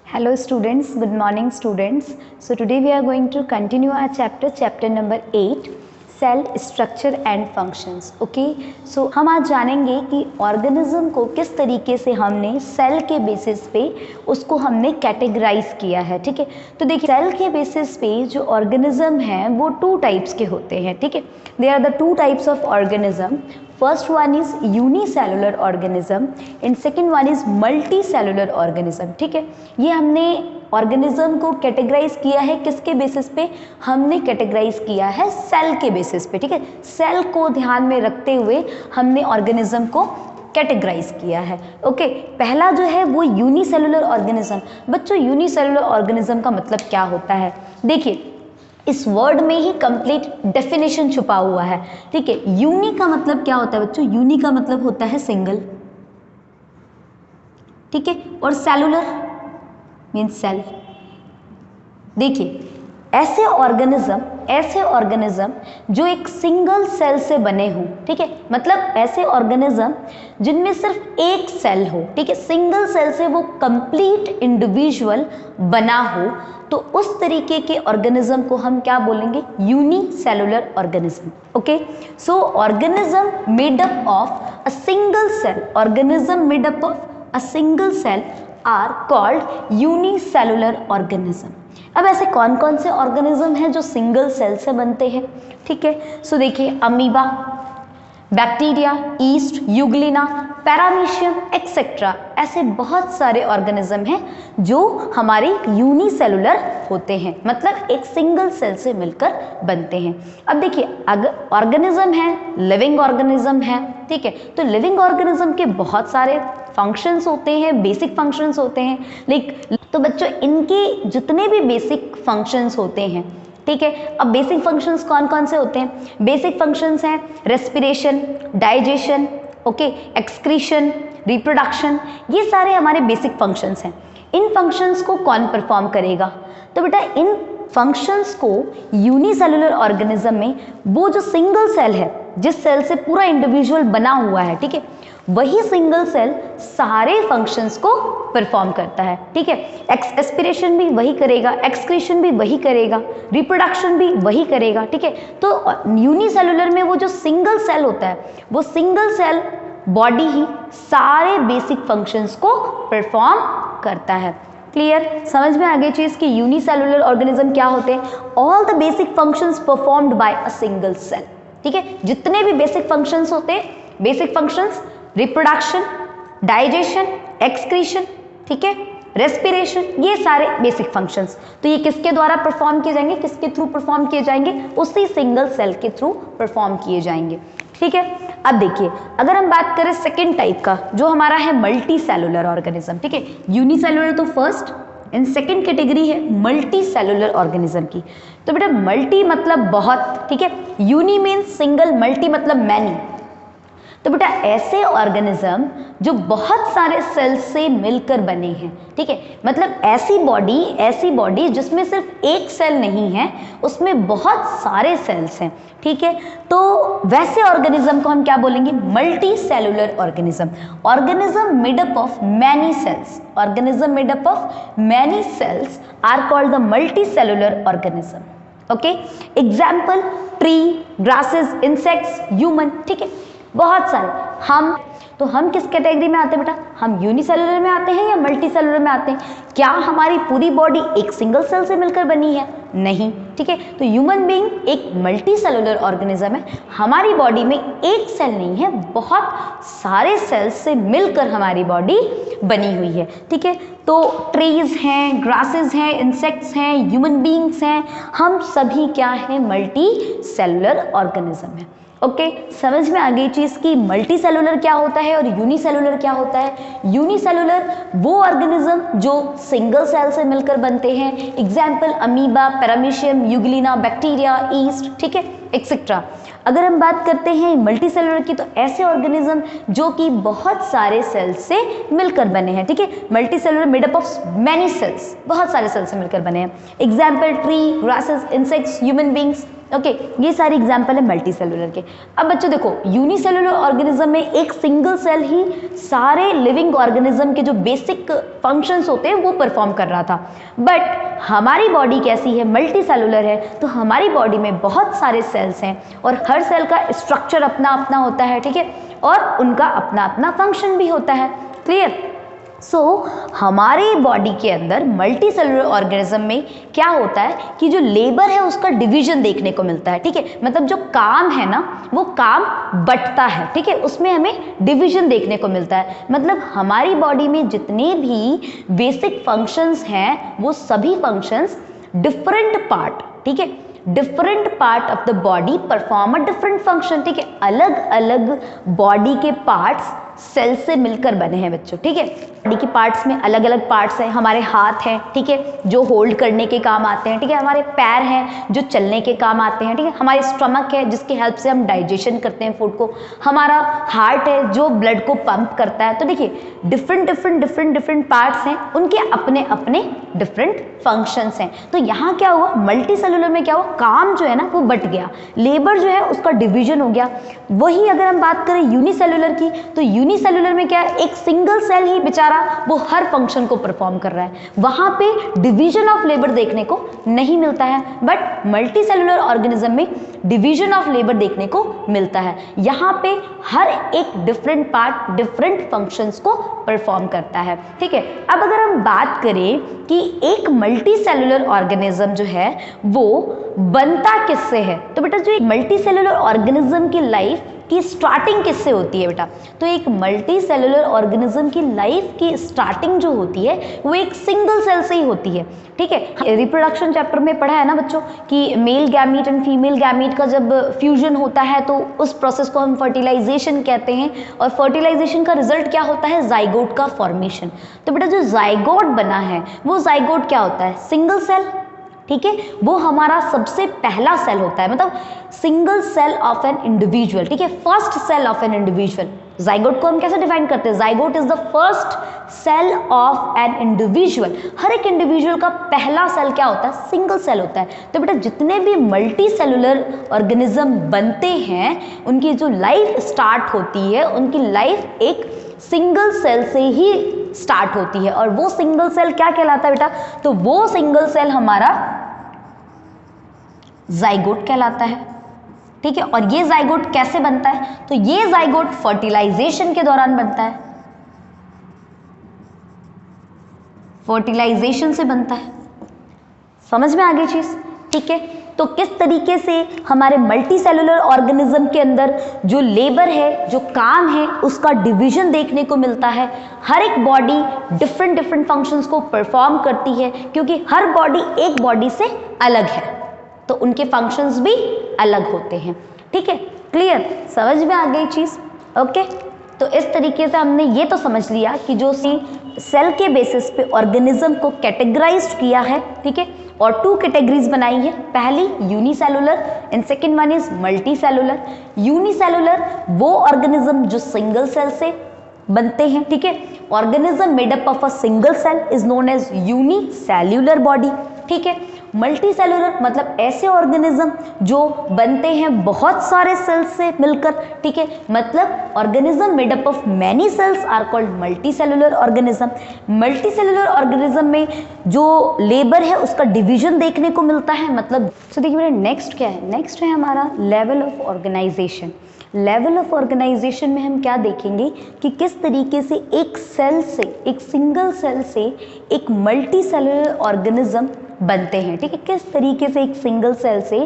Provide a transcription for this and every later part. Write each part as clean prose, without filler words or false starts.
Hello students, good morning students. So today we are going to continue our chapter number 8, cell structure and functions. Okay, so हम आज जानेंगे कि organism को किस तरीके से हमने सेल के बेसिस पे उसको हमने कैटेगराइज किया है. ठीक है, तो देखिए सेल के बेसिस पे जो ऑर्गेनिज्म है वो टू टाइप्स के होते हैं. ठीक है, they are the two types of organism. First one is unicellular organism and second one is multicellular organism. ठीक है, ये हमने ऑर्गेनिज्म को कैटेगराइज किया है किसके बेसिस पे? हमने कैटेगराइज किया है सेल के बेसिस पे. ठीक है, सेल को ध्यान में रखते हुए हमने ऑर्गेनिज्म को कैटेगराइज किया है. ओके, पहला जो है वो यूनिसेलुलर ऑर्गेनिज्म. बच्चों यूनिसेलुलर ऑर्गेनिज्म का मतलब क्या होता है? देखिए इस वर्ड में ही कंप्लीट डेफिनेशन छुपा हुआ है. ठीक है, यूनि का मतलब क्या होता है बच्चों? यूनि का मतलब होता है सिंगल. ठीक है, और सेलुलर मीन्स सेल. देखिए ऐसे ऑर्गेनिज्म जो एक सिंगल सेल से बने हों. ठीक है, मतलब ऐसे ऑर्गेनिज्म जिनमें सिर्फ एक सेल हो. ठीक है, सिंगल सेल से वो कंप्लीट इंडिविजुअल बना हो, तो उस तरीके के ऑर्गेनिज्म को हम क्या बोलेंगे? Unicellular organism. Okay, so organism made up of a single cell, organism made up of a single cell are called unicellular organism. अब ऐसे कौन कौन से ऑर्गेनिज्म हैं जो सिंगल सेल से बनते हैं? ठीक है, सो देखिए amoeba, bacteria, east, Euglena, paramecium etcetera, ऐसे बहुत सारे ऑर्गेनिज्म हैं जो हमारे यूनिसेलुलर होते हैं, मतलब एक सिंगल सेल से मिलकर बनते हैं. अब देखिए अगर ऑर्गेनिज्म है, लिविंग ऑर्गेनिज्म है. ठीक है, तो लिविंग ऑर्गेनिज्म के बहुत सारे फंक्शंस होते हैं, बेसिक फंक्शंस होते हैं. तो बच्चों इनके जितने भी बेसिक फंक्शंस होते हैं, ठीक है, अब बेसिक फंक्शंस कौन कौन से होते हैं? बेसिक फंक्शंस हैं respiration, digestion, okay, excretion, reproduction, ये सारे हमारे बेसिक फंक्शंस हैं. इन फंक्शंस को कौन परफॉर्म करेगा? तो बेटा इन फंक्शंस को यूनिसेलुलर ऑर्गेनिज्म में वो जो सिंगल सेल है, जिस सेल से पूरा इंडिविजुअल बना हुआ है, ठीक है, वही सिंगल सेल सारे फंक्शंस को परफॉर्म करता है. ठीक है, एस्पिरेशन भी वही करेगा, एक्सक्रीशन भी वही करेगा, रिप्रोडक्शन भी वही करेगा. ठीक है, तो यूनिसेलुलर में वो जो सिंगल सेल होता है, वो सिंगल सेल बॉडी ही सारे बेसिक फंक्शंस को परफॉर्म करता है. क्लियर? समझ में आ गई चीज कि यूनिसेलुलर ऑर्गेनिज्म क्या होते हैं? All the basic functions performed by a single cell. ठीक है, जितने भी बेसिक फंक्शंस होते हैं, basic functions reproduction, digestion, excretion, ठीक है, रेस्पिरेशन, ये सारे बेसिक फंक्शंस. तो ये किसके द्वारा परफॉर्म किए जाएंगे? किसके थ्रू परफॉर्म किए जाएंगे? उसी सिंगल सेल के थ्रू परफॉर्म किए जाएंगे. ठीक है, अब देखिए अगर हम बात करें सेकेंड टाइप का, जो हमारा है मल्टी सेलुलर ऑर्गेनिज्म. ठीक है, यूनिसेलुलर तो फर्स्ट एंड सेकेंड कैटेगरी है मल्टी सेलुलर ऑर्गेनिज्म की. तो बेटा मल्टी मतलब बहुत, ठीक है, यूनि मीन्स सिंगल, मल्टी मतलब मैनी. तो बेटा ऐसे ऑर्गेनिज्म जो बहुत सारे सेल्स से मिलकर बने हैं. ठीक है, मतलब ऐसी बॉडी जिसमें सिर्फ एक सेल नहीं है, उसमें बहुत सारे सेल्स हैं. ठीक है, तो वैसे ऑर्गेनिज्म को हम क्या बोलेंगे? Multi cellular organism. Organism made up of many cells, organism made up of many cells are called the multi cellular organism. Okay, example tree, grasses, insects, human. ठीक है, बहुत सारे. हम किस कैटेगरी में आते हैं बेटा? हम यूनिसेलुलर में आते हैं या मल्टी सेलुलर में आते हैं? क्या हमारी पूरी बॉडी एक सिंगल सेल से मिलकर बनी है? नहीं. ठीक है, तो ह्यूमन बीइंग एक मल्टी सेलुलर ऑर्गेनिज्म है. हमारी बॉडी में एक सेल नहीं है, बहुत सारे सेल्स से मिलकर हमारी बॉडी बनी हुई है. ठीक है, तो ट्रीज हैं, ग्रासेस हैं, इंसेक्ट्स हैं, ह्यूमन बीइंग्स हैं, हम सभी क्या हैं? मल्टी सेलुलर ऑर्गेनिज्म है. ओके, समझ में आ गई चीज की मल्टी सेलुलर क्या होता है और यूनिसेलुलर क्या होता है? यूनिसेलुलर वो ऑर्गेनिज्म जो सिंगल सेल से मिलकर बनते हैं. Example amoeba, paramecium, Euglena, bacteria, east, ठीक है, एक्सेट्रा. अगर हम बात करते हैं मल्टी सेलुलर की, तो ऐसे ऑर्गेनिज्म जो कि बहुत सारे सेल्स से मिलकर बने हैं, ठीक है। Multi cellular made up of many sales, बहुत सारे सेल्स से मिलकर बने हैं। Example tree, grasses, insects, human beings, okay, ये सारे एग्जाम्पल है मल्टी सेलुलर के। अब बच्चों देखो, यूनिसेलुलर ऑर्गेनिज्म में एक सिंगल सेल ही सारे लिविंग ऑर्गेनिज्म के जो बेसिक फंक्शंस होते हैं वो परफॉर्म कर रहा था। बट हमारी बॉडी कैसी है, मल्टी सेलुलर है, तो हमारी बॉडी में बहुत सारे सेल्स हैं और हर सेल का स्ट्रक्चर अपना अपना होता है, ठीक है, और उनका अपना अपना फंक्शन भी होता है। क्लियर? सो हमारे बॉडी के अंदर मल्टी सेलुलर ऑर्गेनिज्म में क्या होता है कि जो लेबर है उसका डिवीजन देखने को मिलता है, ठीक है। मतलब जो काम है ना वो काम बंटता है, ठीक है, उसमें हमें डिवीजन देखने को मिलता है। मतलब हमारी बॉडी में जितने भी बेसिक फंक्शंस हैं वो सभी फंक्शंस डिफरेंट पार्ट, ठीक है, different part of the body perform a different function, ठीक है। अलग अलग बॉडी के पार्ट्स सेल से मिलकर बने हैं बच्चों, ठीक है। बॉडी के पार्ट्स में अलग अलग पार्ट्स हैं। हमारे हाथ हैं, ठीक है, जो होल्ड करने के काम आते हैं, ठीक है। हमारे पैर हैं जो चलने के काम आते हैं, ठीक है। हमारे स्टमक है जिसकी हेल्प से हम डाइजेशन करते हैं फूड को। हमारा हार्ट है जो ब्लड को पंप करता है। तो देखिए डिफरेंट पार्ट्स हैं, उनके अपने अपने डिफरेंट फंक्शंस हैं। तो यहाँ क्या हुआ, मल्टी सेलुलर में क्या हुआ, काम जो है ना वो बट गया, लेबर जो है उसका डिवीजन हो गया। वही अगर हम बात करें यूनिसेलुलर की, तो यूनिसेलुलर में क्या है, एक सिंगल सेल ही बेचारा वो हर फंक्शन को परफॉर्म कर रहा है, वहां पे डिवीजन ऑफ लेबर देखने को नहीं मिलता है। बट मल्टी सेलुलर ऑर्गेनिज्म में डिवीजन ऑफ लेबर देखने को मिलता है। यहाँ पे हर एक डिफरेंट पार्ट डिफरेंट फंक्शंस को परफॉर्म करता है, ठीक है। अब अगर हम बात करें कि एक मल्टी सेलुलर ऑर्गेनिज्म जो है वो बनता किससे है, तो बेटा जो एक मल्टी सेलुलर ऑर्गेनिज्म की लाइफ की स्टार्टिंग किससे होती है बेटा, तो एक मल्टी सेलुलर ऑर्गेनिज्म की लाइफ की स्टार्टिंग जो होती है वो एक सिंगल सेल से ही होती है, ठीक है। रिप्रोडक्शन चैप्टर में पढ़ा है ना बच्चों कि male gamete and female gamete का जब फ्यूजन होता है तो उस प्रोसेस को हम फर्टिलाइजेशन कहते हैं, और फर्टिलाइजेशन का रिजल्ट क्या होता है, जाइगोट का फॉर्मेशन। तो बेटा जो जाइगोट बना है वो जाइगोट क्या होता है, सिंगल सेल, ठीक है, वो हमारा सबसे पहला सेल होता है, मतलब single cell of an individual, ठीक है, first cell of an individual. Zygote को हम कैसे डिफाइन करते हैं, zygote is the first cell of an individual. हर एक इंडिविजुअल का पहला सेल क्या होता है, सिंगल सेल होता है। तो बेटा जितने भी मल्टी सेलुलर ऑर्गेनिज्म बनते हैं उनकी जो लाइफ स्टार्ट होती है, उनकी लाइफ एक सिंगल सेल से ही स्टार्ट होती है, और वो सिंगल सेल क्या कहलाता है बेटा, तो वो सिंगल सेल हमारा जाइगोट कहलाता है, ठीक है। और ये जाइगोट कैसे बनता है, तो ये जाइगोट फर्टिलाइजेशन के दौरान बनता है, फर्टिलाइजेशन से बनता है। समझ में आ गई चीज, ठीक है। तो किस तरीके से हमारे मल्टी सेलुलर ऑर्गेनिज्म के अंदर जो लेबर है, जो काम है, उसका डिवीजन देखने को मिलता है। हर एक बॉडी डिफरेंट फंक्शंस को परफॉर्म करती है, क्योंकि हर बॉडी एक बॉडी से अलग है तो उनके फंक्शंस भी अलग होते हैं, ठीक है। क्लियर, समझ में आ गई चीज, ओके। तो इस तरीके से हमने ये तो समझ लिया कि जो सेल के बेसिस पे ऑर्गेनिज्म को कैटेगराइज किया है, ठीक है, और 2 कैटेगरीज बनाई है। पहली unicellular and second one is multi cellular. Unicellular वो ऑर्गेनिज्म जो सिंगल सेल से बनते हैं, ठीक है। Organism made up of a single cell is known as unicellular body, ठीक है। मल्टी सेलुलर मतलब ऐसे ऑर्गेनिज्म जो बनते हैं बहुत सारे सेल्स से मिलकर, ठीक है, मतलब organism made up of many cells are called multi cellular organism. Multi cellular organism में जो लेबर है उसका डिवीजन देखने को मिलता है, मतलब तो देखिए मेरा नेक्स्ट क्या है, नेक्स्ट है हमारा level of organisation. Level of organisation में हम क्या देखेंगे कि किस तरीके से एक सेल से, एक सिंगल सेल से एक मल्टी सेलुलर ऑर्गेनिज्म बनते हैं, ठीक है। किस तरीके से एक सिंगल सेल से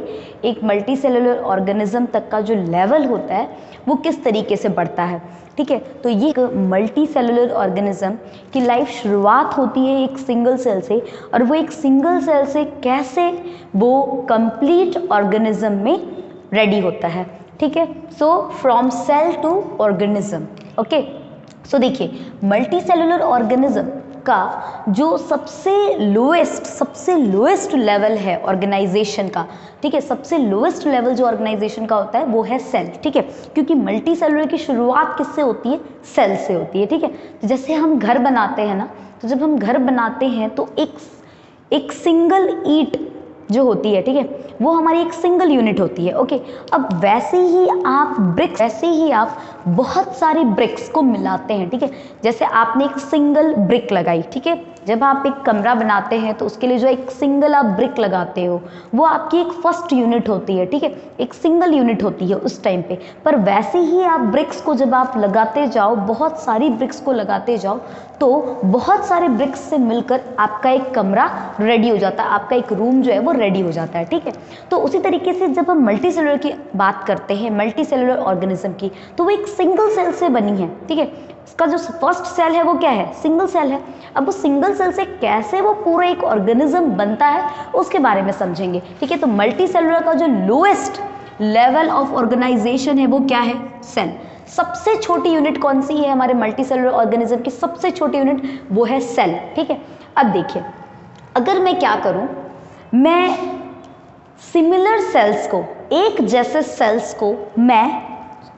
एक मल्टी सेलुलर ऑर्गेनिज्म तक का जो लेवल होता है वो किस तरीके से बढ़ता है, ठीक है। तो ये मल्टी सेलुलर ऑर्गेनिज्म की लाइफ शुरुआत होती है एक सिंगल सेल से, और वो एक सिंगल सेल से कैसे वो कंप्लीट ऑर्गेनिज्म में रेडी होता है, ठीक है। So from cell to organism, okay. So देखिए मल्टी सेलुलर ऑर्गेनिज्म का जो सबसे लोएस्ट लेवल है ऑर्गेनाइजेशन का, ठीक है, सबसे लोएस्ट लेवल जो ऑर्गेनाइजेशन का होता है वो है सेल, ठीक है, क्योंकि मल्टी सेलुलर की शुरुआत किससे होती है? सेल से होती है, ठीक है। तो जैसे हम घर बनाते हैं ना, तो जब हम घर बनाते हैं तो एक सिंगल ईंट जो होती है, ठीक है, वो हमारी एक सिंगल यूनिट होती है, ओके। अब वैसे ही आप बहुत सारी ब्रिक्स को मिलाते हैं, ठीक है। जैसे आपने एक सिंगल ब्रिक लगाई, ठीक है, जब आप एक कमरा बनाते हैं तो उसके लिए जो एक सिंगल आप ब्रिक लगाते हो वो आपकी एक फर्स्ट यूनिट होती है, ठीक है, एक सिंगल यूनिट होती है उस टाइम पे। पर वैसे ही आप ब्रिक्स को जब आप लगाते जाओ, बहुत सारी ब्रिक्स को लगाते जाओ, तो बहुत सारे ब्रिक्स से मिलकर आपका एक कमरा रेडी हो जाता है, आपका एक रूम जो है वो रेडी हो जाता है, ठीक है। तो उसी तरीके से जब हम मल्टी सेलुलर की बात करते हैं, मल्टी सेलुलर ऑर्गेनिज्म की, तो वो एक सिंगल सेल से बनी है, ठीक है। इसका जो फर्स्ट सेल है वो क्या है? सिंगल सेल है। अब वो सिंगल सेल से कैसे वो पूरा एक ऑर्गेनिज्म बनता है उसके बारे में समझेंगे, ठीक है। तो मल्टी सेलुलर का जो लोएस्ट लेवल ऑफ ऑर्गेनाइजेशन है वो क्या है? सेल। सबसे छोटी यूनिट कौन सी है हमारे मल्टी सेलुलर ऑर्गेनिज्म की? सबसे छोटी यूनिट वो है सेल, ठीक है। अब देखिए, अगर मैं क्या करूं, मैं सिमिलर सेल्स को, एक जैसे सेल्स को मैं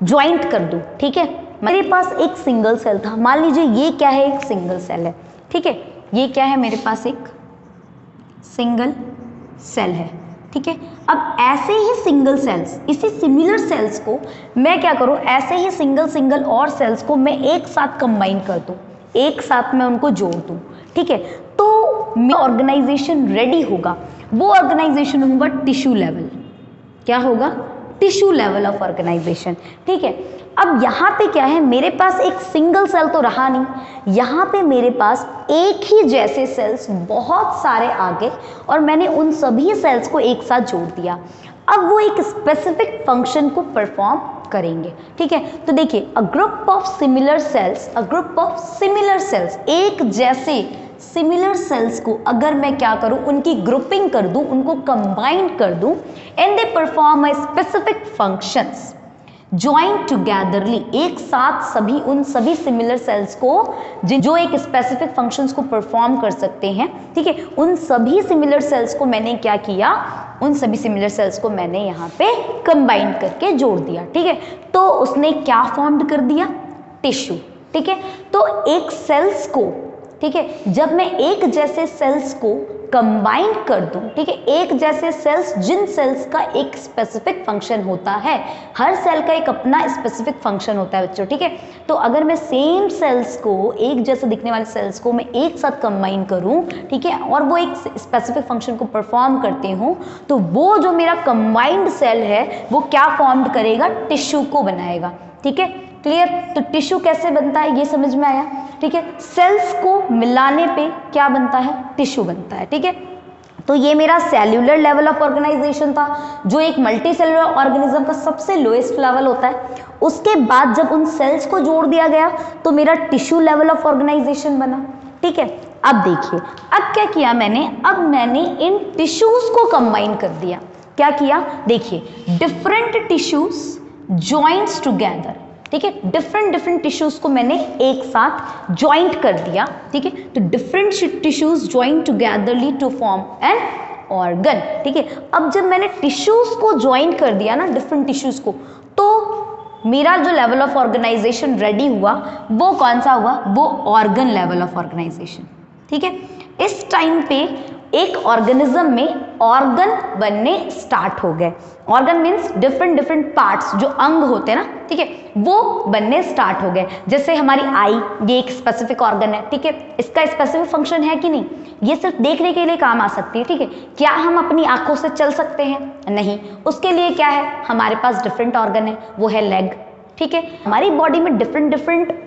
ज्वाइंट कर दूं, ठीक है। मेरे पास एक सिंगल सेल था, मान लीजिए ये क्या है? एक सिंगल सेल है, ठीक है। ये क्या है? मेरे पास एक सिंगल सेल है, ठीक है। अब ऐसे ही सिंगल सेल्स, इसी सिमिलर सेल्स को मैं क्या करूं, ऐसे ही सिंगल और सेल्स को मैं एक साथ कंबाइन कर दूं, एक साथ में उनको जोड़ दूं, ठीक है। तो मेरा ऑर्गेनाइजेशन रेडी होगा। वो ऑर्गेनाइजेशन होगा टिश्यू लेवल। क्या होगा? टिश्यू लेवल ऑफ ऑर्गेनाइजेशन, ठीक है। अब यहाँ पे क्या है, मेरे पास एक सिंगल सेल तो रहा नहीं, यहाँ पे मेरे पास एक ही जैसे सेल्स बहुत सारे आ गए और मैंने उन सभी सेल्स को एक साथ जोड़ दिया। अब वो एक स्पेसिफिक फंक्शन को परफॉर्म करेंगे, ठीक है। तो देखिए, a group of similar sales, एक जैसे सिमिलर सेल्स को अगर मैं क्या करूं, उनकी ग्रुपिंग कर दूं, उनको कंबाइन कर दूं, and they perform a specific functions joint togetherly, एक साथ सभी उन सभी सिमिलर सेल्स को जो एक स्पेसिफिक फंक्शंस को परफॉर्म कर सकते हैं, ठीक है, उन सभी सिमिलर सेल्स को मैंने क्या किया, उन सभी सिमिलर सेल्स को मैंने यहाँ पे कंबाइन करके जोड़ दिया, ठीक है। तो उसने क्या फॉर्म्ड कर दिया? टिश्यू, ठीक है। तो एक सेल्स को, ठीक है, जब मैं एक जैसे सेल्स को कंबाइन कर दूं, ठीक है, एक जैसे सेल्स, जिन सेल्स का एक स्पेसिफिक फंक्शन होता है, हर सेल का एक अपना स्पेसिफिक फंक्शन होता है बच्चों, ठीक है। तो अगर मैं सेम सेल्स को, एक जैसे दिखने वाले सेल्स को मैं एक साथ कंबाइन करूं, ठीक है, और वो एक स्पेसिफिक फंक्शन को परफॉर्म करते हूं, तो वो जो मेरा कंबाइंड सेल है वो क्या फॉर्म्ड करेगा? टिश्यू को बनाएगा, ठीक है। क्लियर? तो टिश्यू कैसे बनता है ये समझ में आया, ठीक है। सेल्स को मिलाने पे क्या बनता है? टिश्यू बनता है, ठीक है। तो ये मेरा सेल्यूलर लेवल ऑफ ऑर्गेनाइजेशन था, जो एक मल्टी सेलुलर ऑर्गेनिज्म का सबसे लोएस्ट लेवल होता है। उसके बाद जब उन सेल्स को जोड़ दिया गया तो मेरा टिश्यू लेवल ऑफ ऑर्गेनाइजेशन बना, ठीक है। अब देखिए, अब क्या किया मैंने, अब मैंने इन टिश्यूज को कंबाइन कर दिया। क्या किया? देखिए, डिफरेंट टिश्यूज जॉइंट्स टुगेदर, ठीक है, डिफरेंट टिश्यूज को मैंने एक साथ ज्वाइंट कर दिया, ठीक है। तो different tissues joint togetherly to form an organ, ठीक है। अब जब मैंने टिश्यूज को ज्वाइंट कर दिया ना, डिफरेंट टिश्यूज को, तो मेरा जो लेवल ऑफ ऑर्गेनाइजेशन रेडी हुआ वो कौन सा हुआ? वो ऑर्गन लेवल ऑफ ऑर्गेनाइजेशन, ठीक है। इस टाइम पे एक ऑर्गेनिज्म में ऑर्गन बनने स्टार्ट हो गए। ऑर्गन मीन्स डिफरेंट पार्ट्स, जो अंग होते हैं ना, ठीक है, वो बनने स्टार्ट हो गए। जैसे हमारी आई, ये एक स्पेसिफिक ऑर्गन है, ठीक है, इसका स्पेसिफिक फंक्शन है कि नहीं? ये सिर्फ देखने के लिए काम आ सकती है, ठीक है। क्या हम अपनी आंखों से चल सकते हैं? नहीं। उसके लिए क्या है? हमारे पास डिफरेंट ऑर्गन है, वो है लेग, ठीक है। हमारी बॉडी में डिफरेंट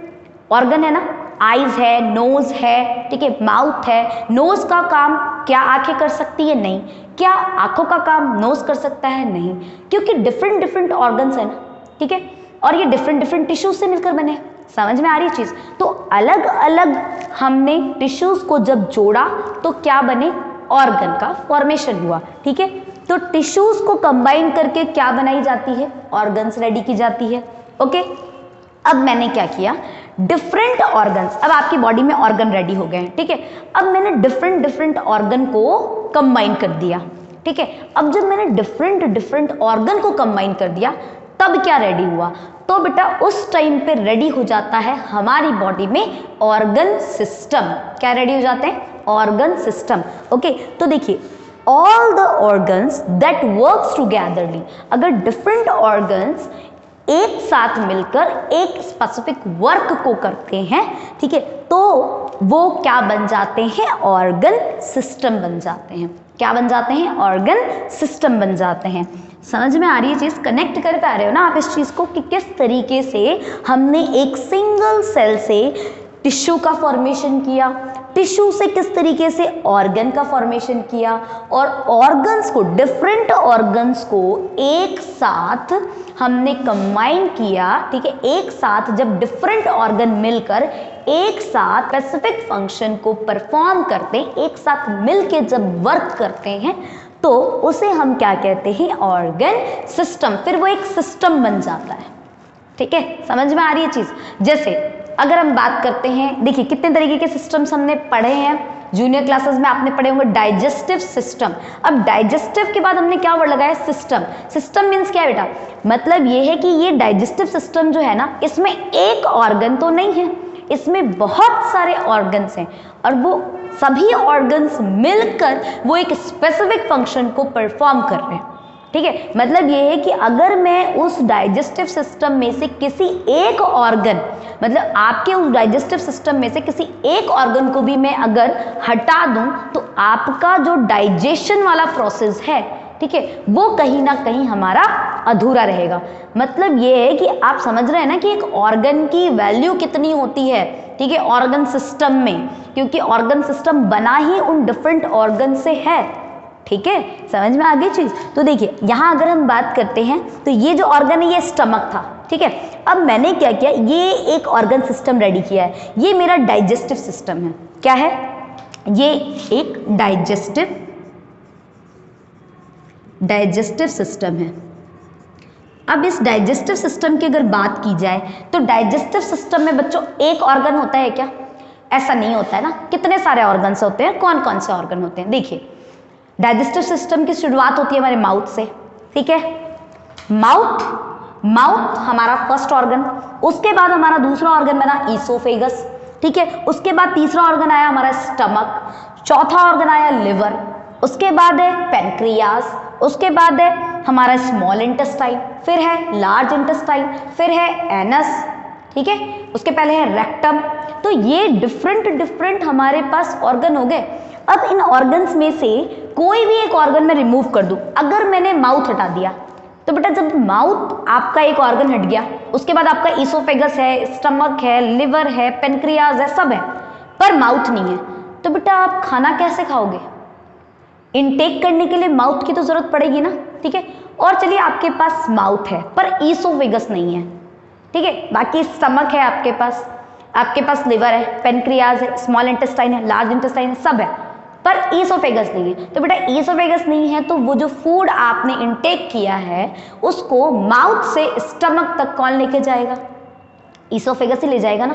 ऑर्गन है ना, आईज है, नोज है, ठीक है, माउथ है। नोज का काम क्या आंखें कर सकती है? नहीं। क्या आंखों का काम नोज कर सकता है? नहीं, क्योंकि डिफरेंट ऑर्गन्स है ना, ठीक है, और ये डिफरेंट टिश्यूज से मिलकर बने। समझ में आ रही है चीज? तो अलग अलग हमने टिश्यूज को जब जोड़ा तो क्या बने? ऑर्गन का फॉर्मेशन हुआ, ठीक है। तो टिश्यूज को कंबाइन करके क्या बनाई जाती है? ऑर्गन्स रेडी की जाती है, ओके। अब मैंने क्या किया, डिफरेंट ऑर्गन्स, अब आपकी बॉडी में ऑर्गन रेडी हो गए हैं, ठीक है। अब मैंने डिफरेंट ऑर्गन को कंबाइन कर दिया, ठीक है। अब जब मैंने डिफरेंट ऑर्गन को कंबाइन कर दिया तब क्या रेडी हुआ, तो बेटा उस टाइम पे रेडी हो जाता है हमारी बॉडी में ऑर्गन सिस्टम। क्या रेडी हो जाते हैं, ऑर्गन सिस्टम। ओके, तो देखिए all the organs that works togetherly, अगर डिफरेंट ऑर्गन्स एक साथ मिलकर एक स्पेसिफिक वर्क को करते हैं, ठीक है, तो वो क्या बन जाते हैं, ऑर्गन सिस्टम बन जाते हैं। क्या बन जाते हैं, ऑर्गन सिस्टम बन जाते हैं। समझ में आ रही है चीज, कनेक्ट कर पा रहे हो ना आप इस चीज को कि किस तरीके से हमने एक सिंगल सेल से टिश्यू का फॉर्मेशन किया, टिश्यू से किस तरीके से ऑर्गन का फॉर्मेशन किया, और ऑर्गन्स को, डिफरेंट ऑर्गन्स को एक साथ हमने कंबाइन किया, ठीक है। एक साथ जब डिफरेंट ऑर्गन मिलकर एक साथ स्पेसिफिक फंक्शन को परफॉर्म करते हैं, एक साथ मिलके जब वर्क करते हैं, तो उसे हम क्या कहते हैं, ऑर्गन सिस्टम। फिर वो एक सिस्टम बन जाता है, ठीक है। समझ में आ रही है चीज। जैसे अगर हम बात करते हैं, देखिए कितने तरीके के सिस्टम्स हमने पढ़े हैं, जूनियर क्लासेस में आपने पढ़े होंगे डाइजेस्टिव सिस्टम। अब डाइजेस्टिव के बाद हमने क्या वर्ड लगाया, सिस्टम। सिस्टम मीन्स क्या है बेटा, मतलब ये है कि ये डाइजेस्टिव सिस्टम जो है ना, इसमें एक ऑर्गन तो नहीं है, इसमें बहुत सारे ऑर्गन्स हैं, और वो सभी ऑर्गन्स मिलकर वो एक स्पेसिफिक फंक्शन को परफॉर्म कर रहे हैं, ठीक है। मतलब ये है कि अगर मैं उस डाइजेस्टिव सिस्टम में से किसी एक ऑर्गन, मतलब आपके उस डाइजेस्टिव सिस्टम में से किसी एक ऑर्गन को भी मैं अगर हटा दूं, तो आपका जो डाइजेशन वाला प्रोसेस है, ठीक है, वो कहीं ना कहीं हमारा अधूरा रहेगा। मतलब ये है कि आप समझ रहे हैं ना कि एक ऑर्गन की वैल्यू कितनी होती है, ठीक है, ऑर्गन सिस्टम में, क्योंकि ऑर्गन सिस्टम बना ही उन डिफरेंट ऑर्गन से है, ठीक है। समझ में आ गई चीज। तो देखिए यहां अगर हम बात करते हैं, तो ये जो ऑर्गन है ये स्टमक था, ठीक है। अब मैंने क्या किया, ये एक ऑर्गन सिस्टम रेडी किया है, ये मेरा डाइजेस्टिव सिस्टम है। क्या है, ये एक डाइजेस्टिव सिस्टम है। अब इस डाइजेस्टिव सिस्टम की अगर बात की जाए, तो डाइजेस्टिव सिस्टम में बच्चों एक ऑर्गन होता है क्या, ऐसा नहीं होता है ना, कितने सारे ऑर्गन्स होते हैं, कौन कौन से ऑर्गन होते हैं। देखिए डाइजेस्टिव सिस्टम की शुरुआत होती है हमारे माउथ से, ठीक है। माउथ हमारा फर्स्ट ऑर्गन, उसके बाद हमारा दूसरा ऑर्गन बना ईसोफेगस, ठीक है। उसके बाद तीसरा ऑर्गन आया हमारा स्टमक, चौथा ऑर्गन आया लिवर, उसके बाद है पेनक्रियास, उसके बाद है हमारा स्मॉल इंटेस्टाइन, फिर है लार्ज इंटेस्टाइन, फिर है एनस, ठीक है। उसके पहले है रेक्टम। तो ये डिफरेंट हमारे पास ऑर्गन हो गए। अब इन ऑर्गन्स में से कोई भी एक ऑर्गन में रिमूव कर दूं, अगर मैंने माउथ हटा दिया, तो बेटा जब माउथ आपका एक ऑर्गन हट गया, उसके बाद आपका ईसोफेगस है, स्टमक है, लिवर है, पेनक्रियाज है, सब है, पर माउथ नहीं है, तो बेटा आप खाना कैसे खाओगे, इनटेक करने के लिए माउथ की तो जरूरत पड़ेगी ना, ठीक है। और चलिए आपके पास माउथ है पर ईसोफेगस नहीं है, ठीक है, बाकी स्टमक है आपके पास लिवर है, पेनक्रियाज है, स्मॉल इंटेस्टाइन है, लार्ज इंटेस्टाइन है, सब है, पर ईसोफेगस नहीं है। तो बेटा ईसोफेगस नहीं है, तो वो जो फूड आपने इनटेक किया है उसको माउथ से स्टमक तक कौन लेके जाएगा, ईसोफेगस ही ले जाएगा ना।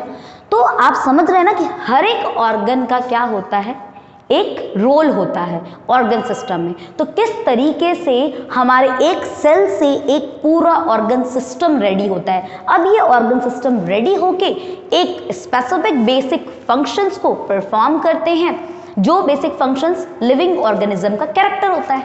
तो आप समझ रहे हैं ना कि हर एक ऑर्गन का क्या होता है, एक रोल होता है ऑर्गन सिस्टम में। तो किस तरीके से हमारे एक सेल से एक पूरा ऑर्गन सिस्टम रेडी होता है। अब ये ऑर्गन सिस्टम रेडी होके एक स्पेसिफिक बेसिक फंक्शंस को परफॉर्म करते हैं, जो बेसिक फंक्शंस लिविंग ऑर्गेनिज्म का कैरेक्टर होता है,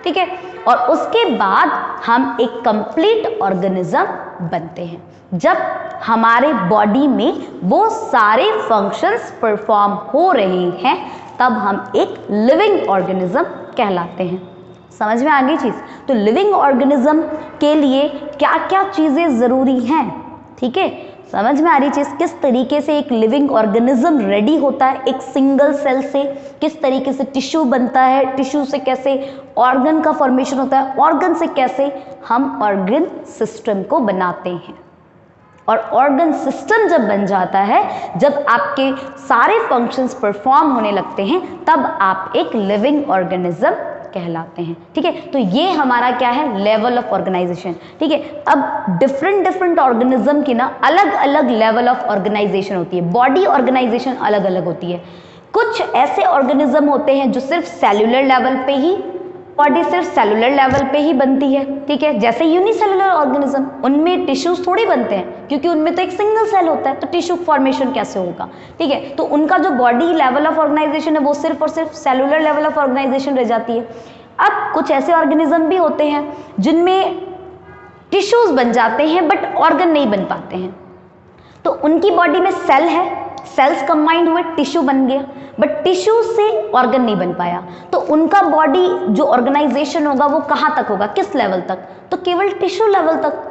ठीक है। और उसके बाद हम एक कंप्लीट ऑर्गेनिज्म बनते हैं, जब हमारे बॉडी में वो सारे फंक्शंस परफॉर्म हो रहे हैं, तब हम एक लिविंग ऑर्गेनिज्म कहलाते हैं। समझ में आ गई चीज। तो लिविंग ऑर्गेनिज्म के लिए क्या क्या चीजें जरूरी हैं, ठीक है, समझ में आ रही चीज। किस तरीके से एक लिविंग ऑर्गेनिज्म रेडी होता है एक सिंगल सेल से, किस तरीके से टिश्यू बनता है, टिश्यू से कैसे ऑर्गन का फॉर्मेशन होता है, ऑर्गन से कैसे हम ऑर्गन सिस्टम को बनाते हैं। और ऑर्गन सिस्टम जब बन जाता है, जब आपके सारे फंक्शंस परफॉर्म होने लगते हैं, तब आप एक लिविंग ऑर्गेनिज्म कहलाते हैं। ठीक है, तो ये हमारा क्या है, लेवल ऑफ ऑर्गेनाइजेशन। ठीक है, अब डिफरेंट ऑर्गेनिज्म की ना अलग अलग लेवल ऑफ ऑर्गेनाइजेशन होती है, बॉडी ऑर्गेनाइजेशन अलग अलग होती है। कुछ ऐसे ऑर्गेनिज्म होते हैं जो सिर्फ सेल्यूलर लेवल पे ही, बॉडी सिर्फ सेलुलर लेवल पे ही बनती है। ठीक है, जैसे यूनिसेलुलर ऑर्गेनिज्म, उनमें टिश्यूज थोड़ी बनते हैं क्योंकि उनमें तो एक सिंगल सेल होता है, तो टिश्यू फॉर्मेशन कैसे होगा। ठीक है, तो उनका जो बॉडी लेवल ऑफ ऑर्गेनाइजेशन है वो सिर्फ और सिर्फ सेलुलर लेवल ऑफ ऑर्गेनाइजेशन रह जाती है। अब कुछ ऐसे ऑर्गेनिज्म भी होते हैं जिनमें टिश्यूज बन जाते हैं बट ऑर्गन नहीं बन पाते हैं, तो उनकी बॉडी में सेल है, सेल्स कंबाइंड हुए टिश्यू बन गया, बट टिश्यू से ऑर्गन नहीं बन पाया, तो उनका बॉडी जो ऑर्गेनाइजेशन होगा वो कहां तक होगा, किस लेवल तक, तो केवल टिश्यू लेवल तक।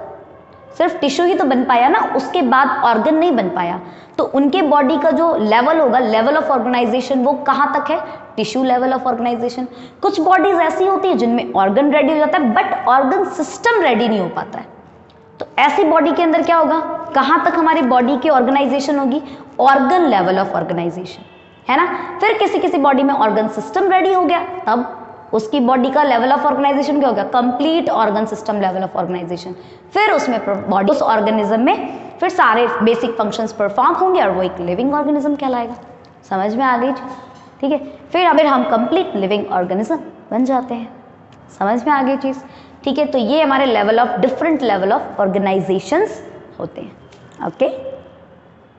सिर्फ टिश्यू ही तो बन पाया ना, उसके बाद ऑर्गन नहीं बन पाया, तो उनके बॉडी का जो लेवल होगा, लेवल ऑफ ऑर्गेनाइजेशन, वो कहां तक है, टिश्यू लेवल ऑफ ऑर्गेनाइजेशन। कुछ बॉडीज ऐसी होती है जिनमें ऑर्गन रेडी हो जाता है बट ऑर्गन सिस्टम रेडी नहीं हो पाता है, तो ऐसी बॉडी के अंदर क्या होगा, कहां तक हमारी बॉडी की ऑर्गेनाइजेशन होगी, ऑर्गन लेवल ऑफ ऑर्गेनाइजेशन, है ना। फिर किसी किसी बॉडी में ऑर्गन सिस्टम रेडी हो गया, तब उसकी बॉडी का लेवल ऑफ ऑर्गेनाइजेशन क्या हो गया, complete organ system level of organisation. फिर उसमें बॉडी, उस ऑर्गेनिज्म में फिर सारे बेसिक फंक्शंस परफॉर्म होंगे और वो एक लिविंग ऑर्गेनिज्म कहलाएगा। समझ में आ गई? ठीक है, फिर अगर हम कंप्लीट लिविंग ऑर्गेनिज्म बन जाते हैं। समझ में आ गई चीज़? ठीक है, तो ये हमारे level of, different level of organisations होते हैं। ओके।